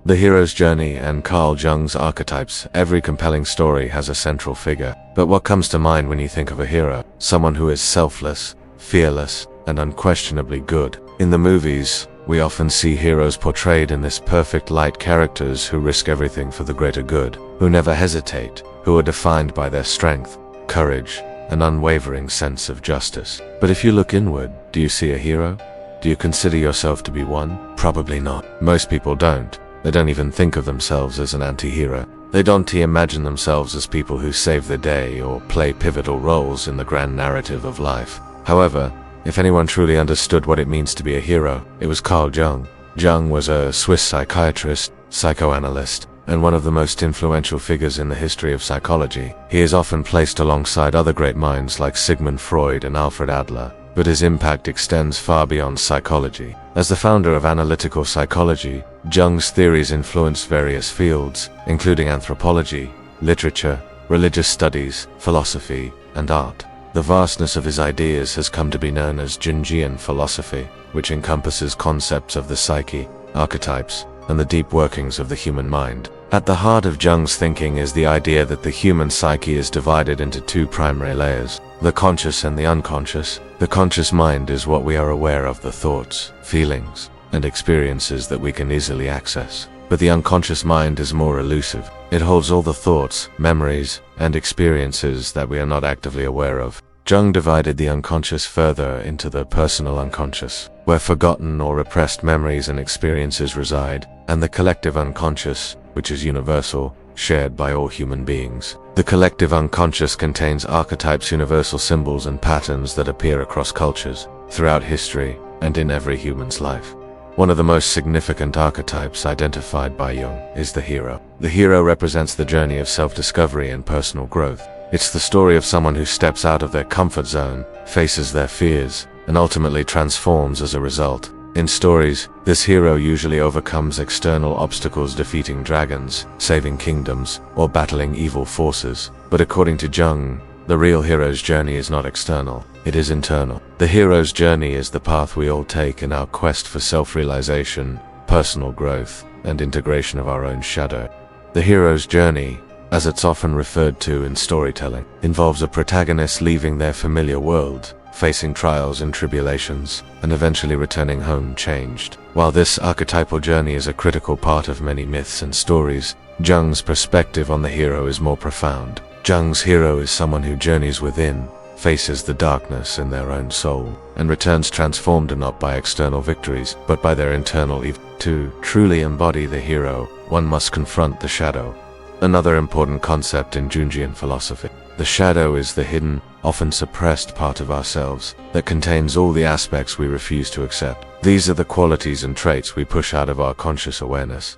The hero's journey and Carl Jung's archetypes. Every compelling story has a central figure. But what comes to mind when you think of a hero? Someone who is selfless, fearless, and unquestionably good. In the movies, we often see heroes portrayed in this perfect light, characters who risk everything for the greater good, who never hesitate, who are defined by their strength, courage, and unwavering sense of justice. But if you look inward, do you see a hero? Do you consider yourself to be one? Probably not. Most people don't. They don't even think of themselves as an anti-hero. They don't imagine themselves as people who save the day or play pivotal roles in the grand narrative of life. However, if anyone truly understood what it means to be a hero, it was Carl Jung. Jung was a Swiss psychiatrist, psychoanalyst, and one of the most influential figures in the history of psychology. He is often placed alongside other great minds like Sigmund Freud and Alfred Adler, but his impact extends far beyond psychology. As the founder of analytical psychology, Jung's theories influenced various fields, including anthropology, literature, religious studies, philosophy, and art. The vastness of his ideas has come to be known as Jungian philosophy, which encompasses concepts of the psyche, archetypes, and the deep workings of the human mind. At the heart of Jung's thinking is the idea that the human psyche is divided into two primary layers, the conscious and the unconscious. The conscious mind is what we are aware of, the thoughts, feelings, and experiences that we can easily access. But the unconscious mind is more elusive. It holds all the thoughts, memories, and experiences that we are not actively aware of. Jung divided the unconscious further into the personal unconscious, where forgotten or repressed memories and experiences reside, and the collective unconscious, which is universal, shared by all human beings. The collective unconscious contains archetypes, universal symbols, and patterns that appear across cultures, throughout history, and in every human's life. One of the most significant archetypes identified by Jung is the hero. The hero represents the journey of self-discovery and personal growth. It's the story of someone who steps out of their comfort zone, faces their fears, and ultimately transforms as a result. In stories, this hero usually overcomes external obstacles, defeating dragons, saving kingdoms, or battling evil forces. But according to Jung, the real hero's journey is not external, it is internal. The hero's journey is the path we all take in our quest for self-realization, personal growth, and integration of our own shadow. The hero's journey, as it's often referred to in storytelling, involves a protagonist leaving their familiar world, facing trials and tribulations, and eventually returning home changed. While this archetypal journey is a critical part of many myths and stories, Jung's perspective on the hero is more profound. Jung's hero is someone who journeys within, faces the darkness in their own soul, and returns transformed not by external victories, but by their internal evil. To truly embody the hero, one must confront the shadow. Another important concept in Jungian philosophy. The shadow is the hidden, often suppressed part of ourselves that contains all the aspects we refuse to accept. These are the qualities and traits we push out of our conscious awareness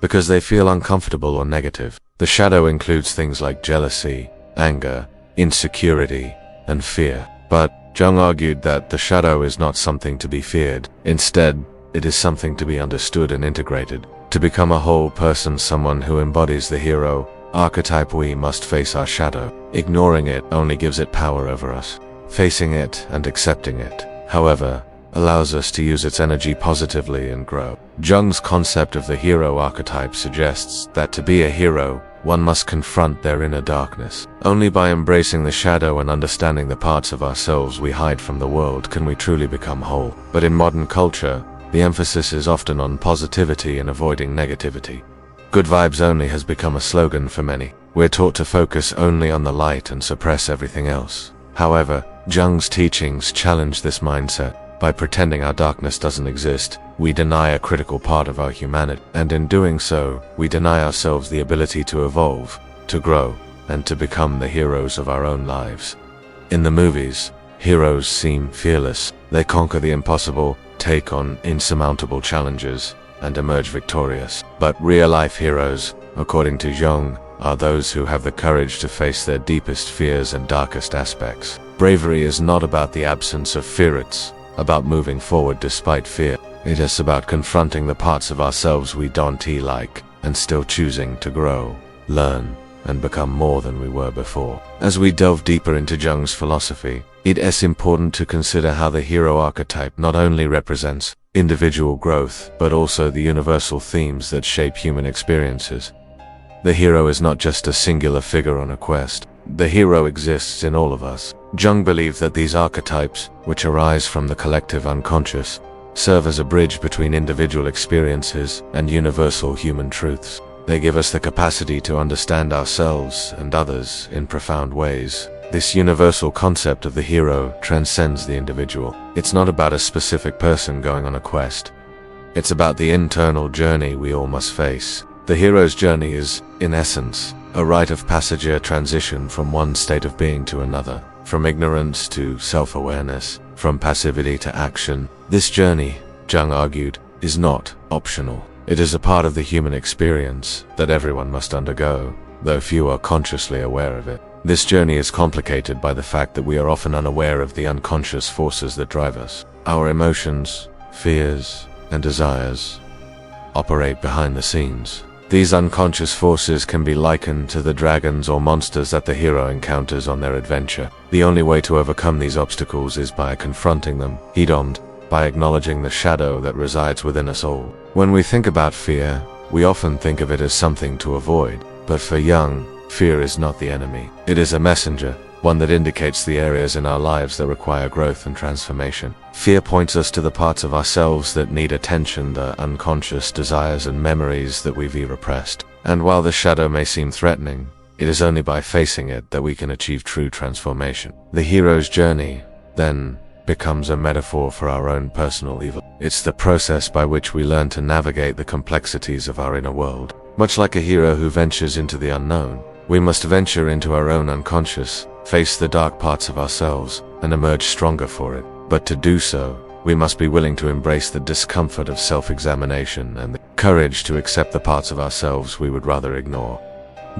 because they feel uncomfortable or negative. The shadow includes things like jealousy, anger, insecurity, and fear. But Jung argued that the shadow is not something to be feared. Instead, it is something to be understood and integrated. To become a whole person, someone who embodies the hero archetype, we must face our shadow. Ignoring it only gives it power over us. Facing it and accepting it, however, allows us to use its energy positively and grow. Jung's concept of the hero archetype suggests that to be a hero, one must confront their inner darkness. Only by embracing the shadow and understanding the parts of ourselves we hide from the world can we truly become whole. But in modern culture, the emphasis is often on positivity and avoiding negativity. Good vibes only has become a slogan for many. We're taught to focus only on the light and suppress everything else. However, Jung's teachings challenge this mindset. By pretending our darkness doesn't exist, we deny a critical part of our humanity, and in doing so, we deny ourselves the ability to evolve, to grow, and to become the heroes of our own lives. In the movies, heroes seem fearless. They conquer the impossible, take on insurmountable challenges, and emerge victorious. But real-life heroes, according to Jung, are those who have the courage to face their deepest fears and darkest aspects. Bravery is not about the absence of fear, it's about moving forward despite fear. It is about confronting the parts of ourselves we don't like and still choosing to grow, learn, and become more than we were before. As we delve deeper into Jung's philosophy, it is important to consider how the hero archetype not only represents individual growth, but also the universal themes that shape human experiences. The hero is not just a singular figure on a quest. The hero exists in all of us. Jung believed that these archetypes, which arise from the collective unconscious, serve as a bridge between individual experiences and universal human truths. They give us the capacity to understand ourselves and others in profound ways. This universal concept of the hero transcends the individual. It's not about a specific person going on a quest. It's about the internal journey we all must face. The hero's journey is, in essence, a rite of passage transition from one state of being to another, from ignorance to self-awareness, from passivity to action. This journey, Jung argued, is not optional. It is a part of the human experience that everyone must undergo, though few are consciously aware of it. This journey is complicated by the fact that we are often unaware of the unconscious forces that drive us. Our emotions, fears, and desires operate behind the scenes. These unconscious forces can be likened to the dragons or monsters that the hero encounters on their adventure. The only way to overcome these obstacles is by confronting them head-on, by acknowledging the shadow that resides within us all. When we think about fear, we often think of it as something to avoid, but for Jung, fear is not the enemy. It is a messenger, one that indicates the areas in our lives that require growth and transformation. Fear points us to the parts of ourselves that need attention, the unconscious desires and memories that we've repressed. And while the shadow may seem threatening, it is only by facing it that we can achieve true transformation. The hero's journey, then, becomes a metaphor for our own personal evil. It's the process by which we learn to navigate the complexities of our inner world. Much like a hero who ventures into the unknown, we must venture into our own unconscious, face the dark parts of ourselves, and emerge stronger for it. But to do so, we must be willing to embrace the discomfort of self-examination and the courage to accept the parts of ourselves we would rather ignore.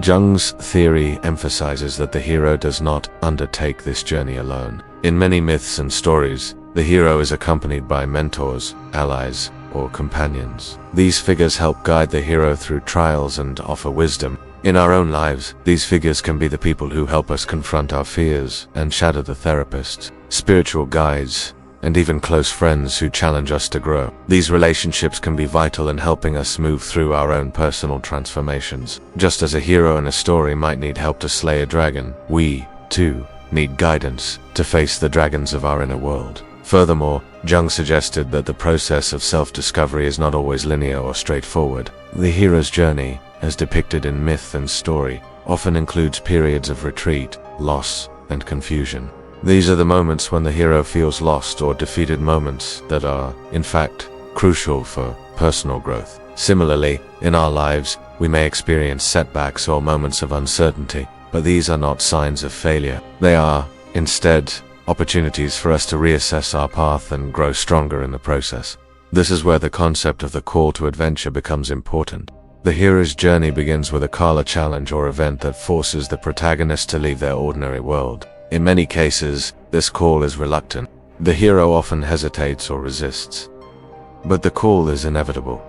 Jung's theory emphasizes that the hero does not undertake this journey alone. In many myths and stories, the hero is accompanied by mentors, allies, or companions. These figures help guide the hero through trials and offer wisdom. In our own lives, these figures can be the people who help us confront our fears and shadow the therapists, spiritual guides, and even close friends who challenge us to grow. These relationships can be vital in helping us move through our own personal transformations. Just as a hero in a story might need help to slay a dragon, we, too, need guidance to face the dragons of our inner world. Furthermore, Jung suggested that the process of self-discovery is not always linear or straightforward. The hero's journey, as depicted in myth and story, often includes periods of retreat, loss, and confusion. These are the moments when the hero feels lost or defeated, moments that are, in fact, crucial for personal growth. Similarly, in our lives, we may experience setbacks or moments of uncertainty, but these are not signs of failure. They are, instead, opportunities for us to reassess our path and grow stronger in the process. This is where the concept of the call to adventure becomes important. The hero's journey begins with a Kala challenge or event that forces the protagonist to leave their ordinary world. In many cases, this call is reluctant. The hero often hesitates or resists. But the call is inevitable.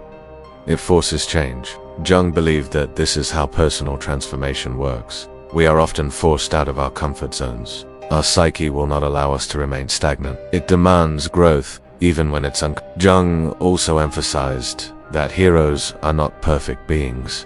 It forces change. Jung believed that this is how personal transformation works. We are often forced out of our comfort zones. Our psyche will not allow us to remain stagnant. It demands growth, even when it's Jung also emphasized that heroes are not perfect beings.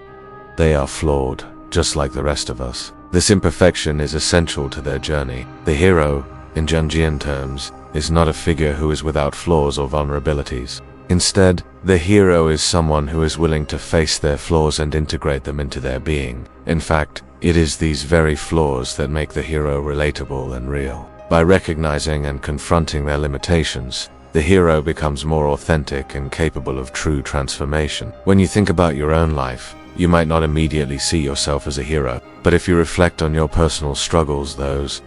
They are flawed, just like the rest of us. This imperfection is essential to their journey. The hero, in Jungian terms, is not a figure who is without flaws or vulnerabilities. Instead, the hero is someone who is willing to face their flaws and integrate them into their being. In fact, it is these very flaws that make the hero relatable and real. By recognizing and confronting their limitations, the hero becomes more authentic and capable of true transformation. When you think about your own life, you might not immediately see yourself as a hero, but if you reflect on your personal struggles, those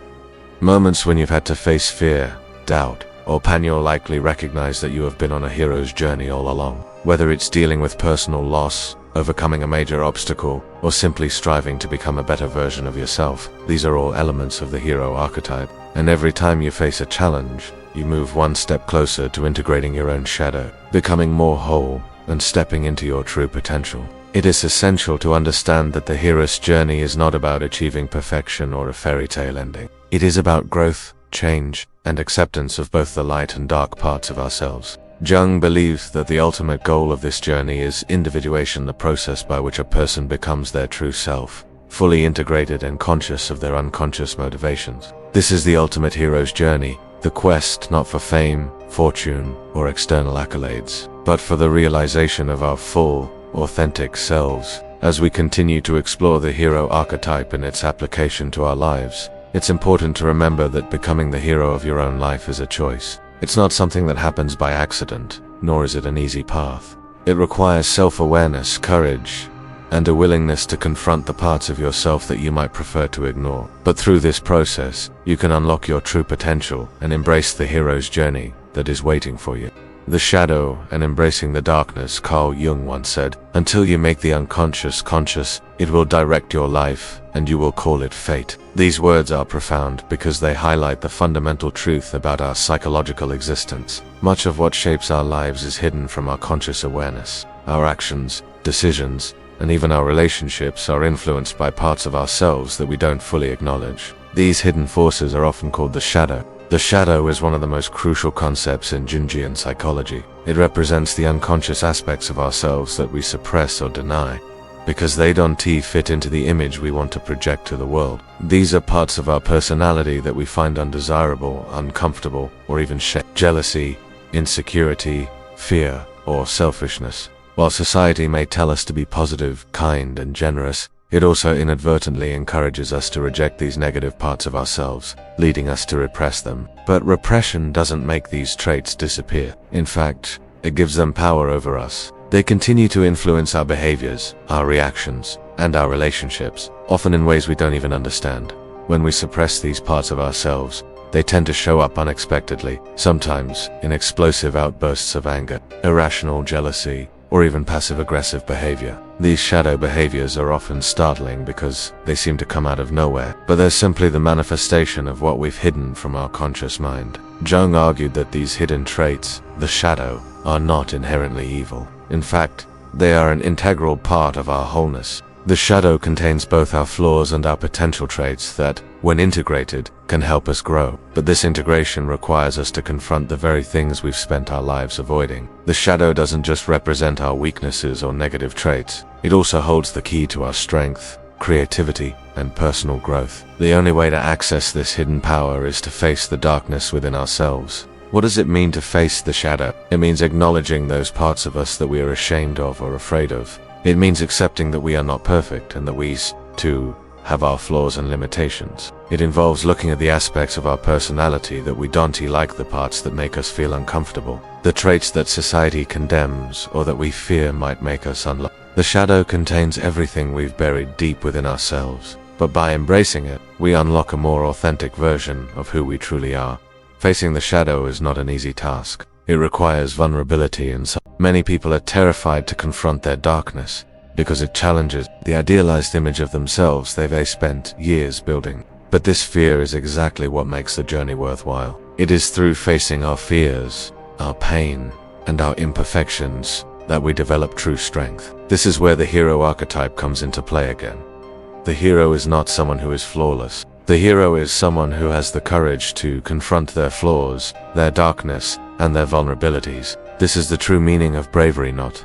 moments when you've had to face fear, doubt, or pain, you'll likely recognize that you have been on a hero's journey all along. Whether it's dealing with personal loss, overcoming a major obstacle, or simply striving to become a better version of yourself, these are all elements of the hero archetype. And every time you face a challenge, you move one step closer to integrating your own shadow, becoming more whole, and stepping into your true potential. It is essential to understand that the hero's journey is not about achieving perfection or a fairy tale ending. It is about growth, change, and acceptance of both the light and dark parts of ourselves. Jung believes that the ultimate goal of this journey is individuation, the process by which a person becomes their true self, fully integrated and conscious of their unconscious motivations. This is the ultimate hero's journey, the quest not for fame, fortune, or external accolades, but for the realization of our full, authentic selves. As we continue to explore the hero archetype and its application to our lives, it's important to remember that becoming the hero of your own life is a choice. It's not something that happens by accident, nor is it an easy path. It requires self-awareness, courage, and a willingness to confront the parts of yourself that you might prefer to ignore. But through this process, you can unlock your true potential and embrace the hero's journey that is waiting for you. The shadow and embracing the darkness, Carl Jung once said, "Until you make the unconscious conscious, it will direct your life, and you will call it fate." These words are profound because they highlight the fundamental truth about our psychological existence. Much of what shapes our lives is hidden from our conscious awareness. Our actions, decisions, and even our relationships are influenced by parts of ourselves that we don't fully acknowledge. These hidden forces are often called the shadow. The shadow is one of the most crucial concepts in Jungian psychology. It represents the unconscious aspects of ourselves that we suppress or deny, because they don't fit into the image we want to project to the world. These are parts of our personality that we find undesirable, uncomfortable, or even jealousy, insecurity, fear, or selfishness. While society may tell us to be positive, kind, and generous, it also inadvertently encourages us to reject these negative parts of ourselves, leading us to repress them. But repression doesn't make these traits disappear. In fact, it gives them power over us. They continue to influence our behaviors, our reactions, and our relationships, often in ways we don't even understand. When we suppress these parts of ourselves, they tend to show up unexpectedly, sometimes in explosive outbursts of anger, irrational jealousy, or even passive-aggressive behavior. These shadow behaviors are often startling because they seem to come out of nowhere, but they're simply the manifestation of what we've hidden from our conscious mind. Jung argued that these hidden traits, the shadow, are not inherently evil. In fact, they are an integral part of our wholeness. The shadow contains both our flaws and our potential traits that, when integrated, can help us grow. But this integration requires us to confront the very things we've spent our lives avoiding. The shadow doesn't just represent our weaknesses or negative traits. It also holds the key to our strength, creativity, and personal growth. The only way to access this hidden power is to face the darkness within ourselves. What does it mean to face the shadow? It means acknowledging those parts of us that we are ashamed of or afraid of. It means accepting that we are not perfect and that we, too, have our flaws and limitations. It involves looking at the aspects of our personality that we don't like, the parts that make us feel uncomfortable, the traits that society condemns or that we fear might make us unloved. The shadow contains everything we've buried deep within ourselves, but by embracing it, we unlock a more authentic version of who we truly are. Facing the shadow is not an easy task. It requires vulnerability and many people are terrified to confront their darkness because it challenges the idealized image of themselves they've spent years building. But this fear is exactly what makes the journey worthwhile. It is through facing our fears, our pain, and our imperfections that we develop true strength. This is where the hero archetype comes into play again. The hero is not someone who is flawless. The hero is someone who has the courage to confront their flaws, their darkness, and their vulnerabilities. This is the true meaning of bravery, not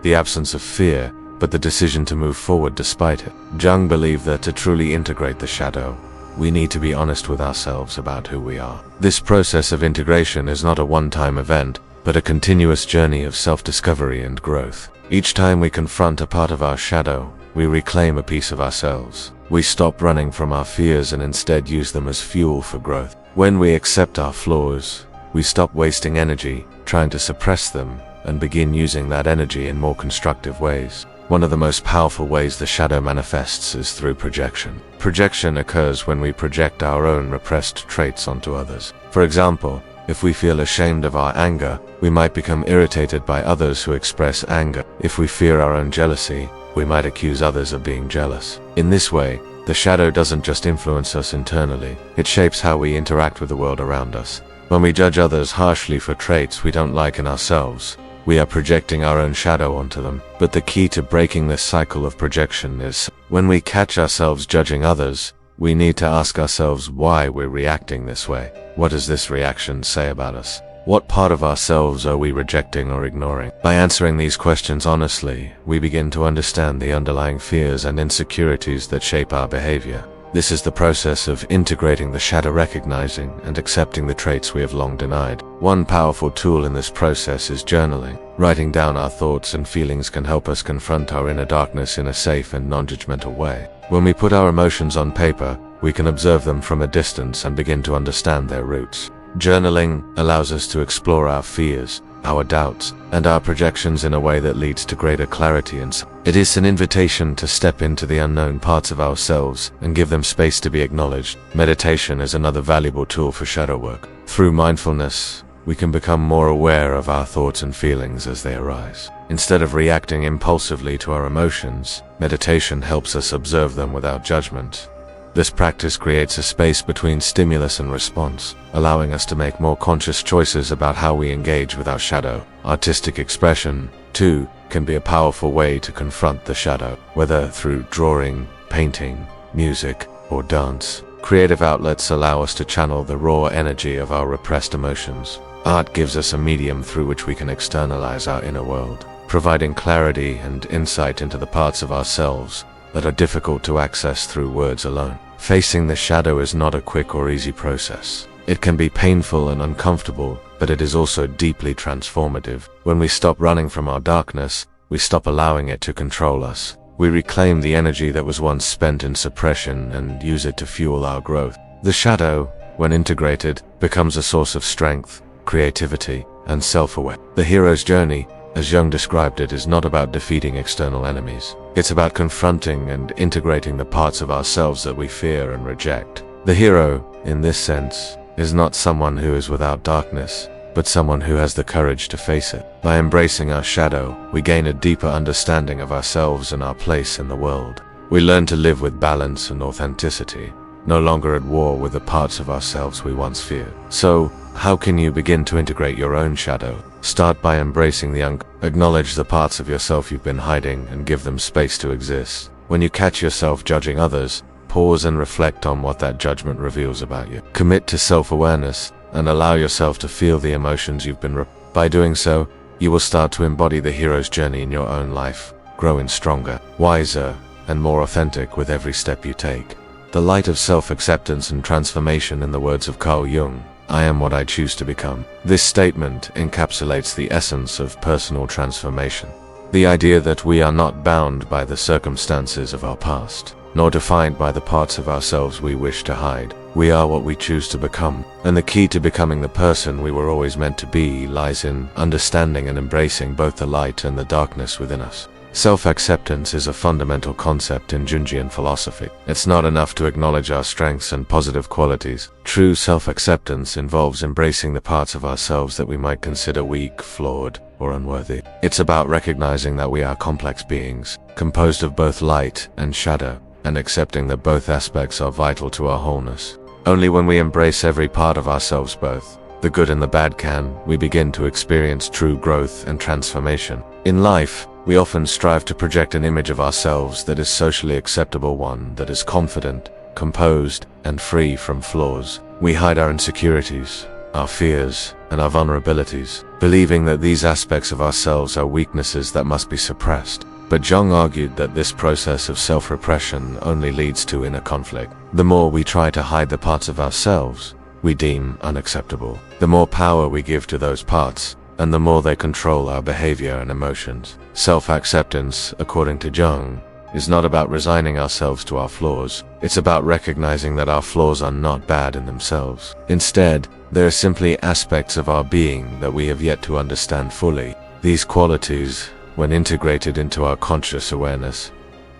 the absence of fear, but the decision to move forward despite it. Jung believed that to truly integrate the shadow, we need to be honest with ourselves about who we are. This process of integration is not a one-time event, but a continuous journey of self-discovery and growth. Each time we confront a part of our shadow, we reclaim a piece of ourselves. We stop running from our fears and instead use them as fuel for growth. When we accept our flaws, we stop wasting energy trying to suppress them and begin using that energy in more constructive ways. One of the most powerful ways the shadow manifests is through projection. Projection occurs when we project our own repressed traits onto others. For example, if we feel ashamed of our anger, we might become irritated by others who express anger. If we fear our own jealousy, we might accuse others of being jealous. In this way, the shadow doesn't just influence us internally, it shapes how we interact with the world around us. When we judge others harshly for traits we don't like in ourselves, we are projecting our own shadow onto them. But the key to breaking this cycle of projection is, when we catch ourselves judging others, we need to ask ourselves why we're reacting this way. What does this reaction say about us? What part of ourselves are we rejecting or ignoring? By answering these questions honestly, we begin to understand the underlying fears and insecurities that shape our behavior. This is the process of integrating the shadow, recognizing and accepting the traits we have long denied. One powerful tool in this process is journaling. Writing down our thoughts and feelings can help us confront our inner darkness in a safe and non-judgmental way. When we put our emotions on paper, we can observe them from a distance and begin to understand their roots. Journaling allows us to explore our fears, our doubts, and our projections in a way that leads to greater clarity, and it is an invitation to step into the unknown parts of ourselves and give them space to be acknowledged. Meditation is another valuable tool for shadow work. Through mindfulness, we can become more aware of our thoughts and feelings as they arise. Instead of reacting impulsively to our emotions, meditation helps us observe them without judgment. This practice creates a space between stimulus and response, allowing us to make more conscious choices about how we engage with our shadow. Artistic expression, too, can be a powerful way to confront the shadow, whether through drawing, painting, music, or dance. Creative outlets allow us to channel the raw energy of our repressed emotions. Art gives us a medium through which we can externalize our inner world, providing clarity and insight into the parts of ourselves that are difficult to access through words alone. Facing the shadow is not a quick or easy process. It can be painful and uncomfortable, but it is also deeply transformative. When we stop running from our darkness, we stop allowing it to control us. We reclaim the energy that was once spent in suppression and use it to fuel our growth. The shadow, when integrated, becomes a source of strength, creativity, and self-awareness. The hero's journey, as Jung described it, is not about defeating external enemies. It's about confronting and integrating the parts of ourselves that we fear and reject. The hero, in this sense, is not someone who is without darkness, but someone who has the courage to face it. By embracing our shadow, we gain a deeper understanding of ourselves and our place in the world. We learn to live with balance and authenticity, no longer at war with the parts of ourselves we once feared. So, how can you begin to integrate your own shadow? Start by embracing the acknowledge the parts of yourself you've been hiding and give them space to exist. When you catch yourself judging others, pause and reflect on what that judgment reveals about you. Commit to self-awareness and allow yourself to feel the emotions you've been By doing so, you will start to embody the hero's journey in your own life, growing stronger, wiser, and more authentic with every step you take. The light of self-acceptance and transformation, in the words of Carl Jung, "I am what I choose to become." This statement encapsulates the essence of personal transformation. The idea that we are not bound by the circumstances of our past, nor defined by the parts of ourselves we wish to hide. We are what we choose to become, and the key to becoming the person we were always meant to be lies in understanding and embracing both the light and the darkness within us. Self-acceptance is a fundamental concept in Jungian philosophy. It's not enough to acknowledge our strengths and positive qualities. True self-acceptance involves embracing the parts of ourselves that we might consider weak, flawed, or unworthy. It's about recognizing that we are complex beings, composed of both light and shadow, and accepting that both aspects are vital to our wholeness. Only when we embrace every part of ourselves, both the good and the bad, can we begin to experience true growth and transformation. In life, we often strive to project an image of ourselves that is socially acceptable, one that is confident, composed, and free from flaws. We hide our insecurities, our fears, and our vulnerabilities, believing that these aspects of ourselves are weaknesses that must be suppressed. But Jung argued that this process of self-repression only leads to inner conflict. The more we try to hide the parts of ourselves we deem unacceptable, the more power we give to those parts, and the more they control our behavior and emotions. Self-acceptance, according to Jung, is not about resigning ourselves to our flaws. It's about recognizing that our flaws are not bad in themselves. Instead, they are simply aspects of our being that we have yet to understand fully. These qualities, when integrated into our conscious awareness,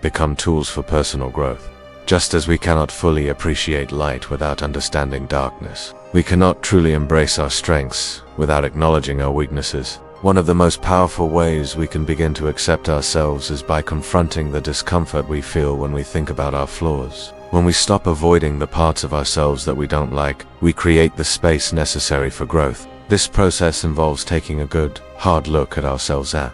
become tools for personal growth. Just as we cannot fully appreciate light without understanding darkness, we cannot truly embrace our strengths without acknowledging our weaknesses. One of the most powerful ways we can begin to accept ourselves is by confronting the discomfort we feel when we think about our flaws. When we stop avoiding the parts of ourselves that we don't like, we create the space necessary for growth. This process involves taking a good, hard look at ourselves, at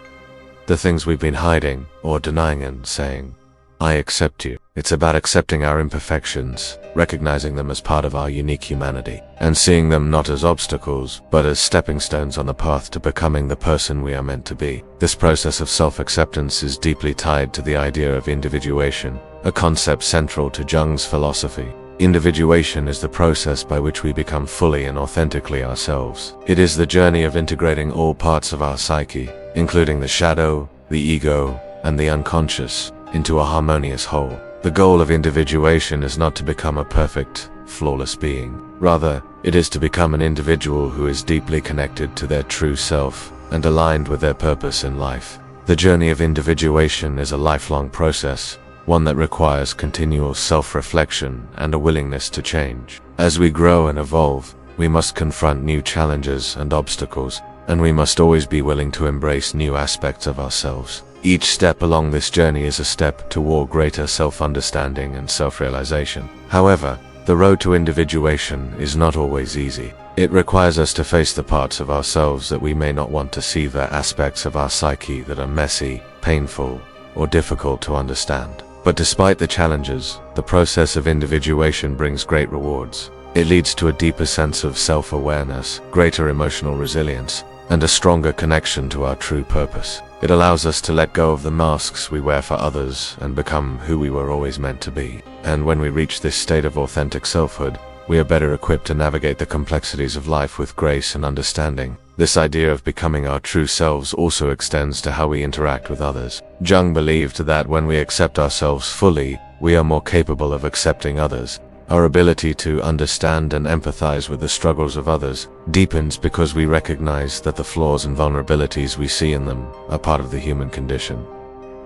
the things we've been hiding or denying, and saying, I accept you. It's about accepting our imperfections, recognizing them as part of our unique humanity, and seeing them not as obstacles, but as stepping stones on the path to becoming the person we are meant to be. This process of self-acceptance is deeply tied to the idea of individuation, a concept central to Jung's philosophy. Individuation is the process by which we become fully and authentically ourselves. It is the journey of integrating all parts of our psyche, including the shadow, the ego, and the unconscious, into a harmonious whole. The goal of individuation is not to become a perfect, flawless being. Rather, it is to become an individual who is deeply connected to their true self and aligned with their purpose in life. The journey of individuation is a lifelong process, one that requires continual self-reflection and a willingness to change. As we grow and evolve, we must confront new challenges and obstacles, and we must always be willing to embrace new aspects of ourselves. Each step along this journey is a step toward greater self-understanding and self-realization. However, the road to individuation is not always easy. It requires us to face the parts of ourselves that we may not want to see, the aspects of our psyche that are messy, painful, or difficult to understand. But despite the challenges, the process of individuation brings great rewards. It leads to a deeper sense of self-awareness, greater emotional resilience, and a stronger connection to our true purpose. It allows us to let go of the masks we wear for others and become who we were always meant to be. And when we reach this state of authentic selfhood, we are better equipped to navigate the complexities of life with grace and understanding. This idea of becoming our true selves also extends to how we interact with others. Jung believed that when we accept ourselves fully, we are more capable of accepting others. Our ability to understand and empathize with the struggles of others deepens because we recognize that the flaws and vulnerabilities we see in them are part of the human condition.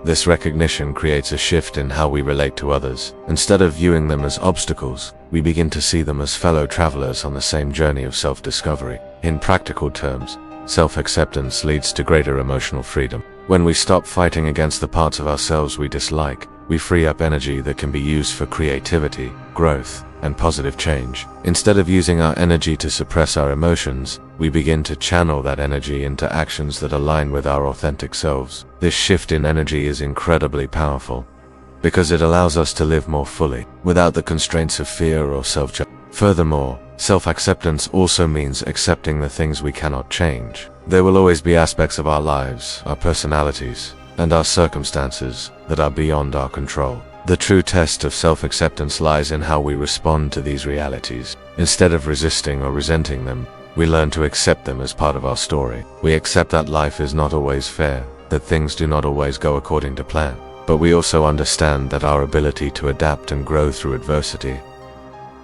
This recognition creates a shift in how we relate to others. Instead of viewing them as obstacles, we begin to see them as fellow travelers on the same journey of self-discovery. In practical terms, self-acceptance leads to greater emotional freedom. When we stop fighting against the parts of ourselves we dislike, we free up energy that can be used for creativity, growth, and positive change. Instead of using our energy to suppress our emotions, we begin to channel that energy into actions that align with our authentic selves. This shift in energy is incredibly powerful, because it allows us to live more fully, without the constraints of fear or self-judgment. Furthermore, self-acceptance also means accepting the things we cannot change. There will always be aspects of our lives, our personalities, and our circumstances that are beyond our control. The true test of self-acceptance lies in how we respond to these realities. Instead of resisting or resenting them, we learn to accept them as part of our story. We accept that life is not always fair, that things do not always go according to plan. But we also understand that our ability to adapt and grow through adversity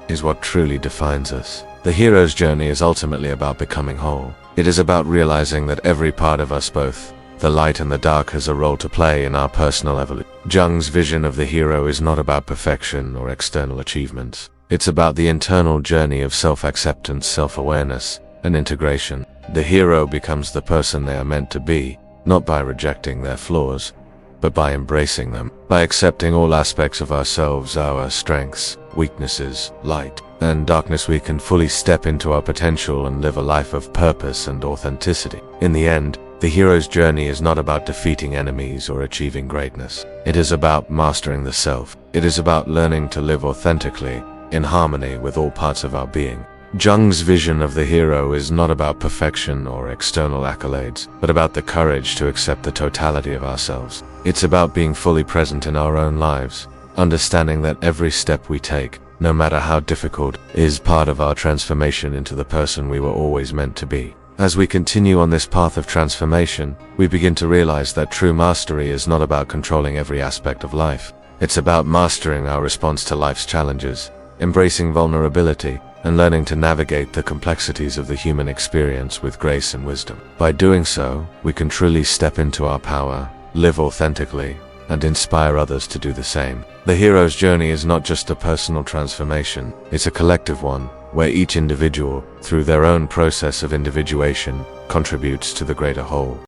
is what truly defines us. The hero's journey is ultimately about becoming whole. It is about realizing that every part of us, both the light and the dark, has a role to play in our personal evolution. Jung's vision of the hero is not about perfection or external achievements. It's about the internal journey of self-acceptance, self-awareness, and integration. The hero becomes the person they are meant to be, not by rejecting their flaws, but by embracing them. By accepting all aspects of ourselves, our strengths, weaknesses, light, and darkness, we can fully step into our potential and live a life of purpose and authenticity. In the end, the hero's journey is not about defeating enemies or achieving greatness. It is about mastering the self. It is about learning to live authentically, in harmony with all parts of our being. Jung's vision of the hero is not about perfection or external accolades, but about the courage to accept the totality of ourselves. It's about being fully present in our own lives, understanding that every step we take, no matter how difficult, is part of our transformation into the person we were always meant to be. As we continue on this path of transformation, we begin to realize that true mastery is not about controlling every aspect of life. It's about mastering our response to life's challenges, embracing vulnerability, and learning to navigate the complexities of the human experience with grace and wisdom. By doing so, we can truly step into our power, live authentically, and inspire others to do the same. The hero's journey is not just a personal transformation, it's a collective one, where each individual, through their own process of individuation, contributes to the greater whole.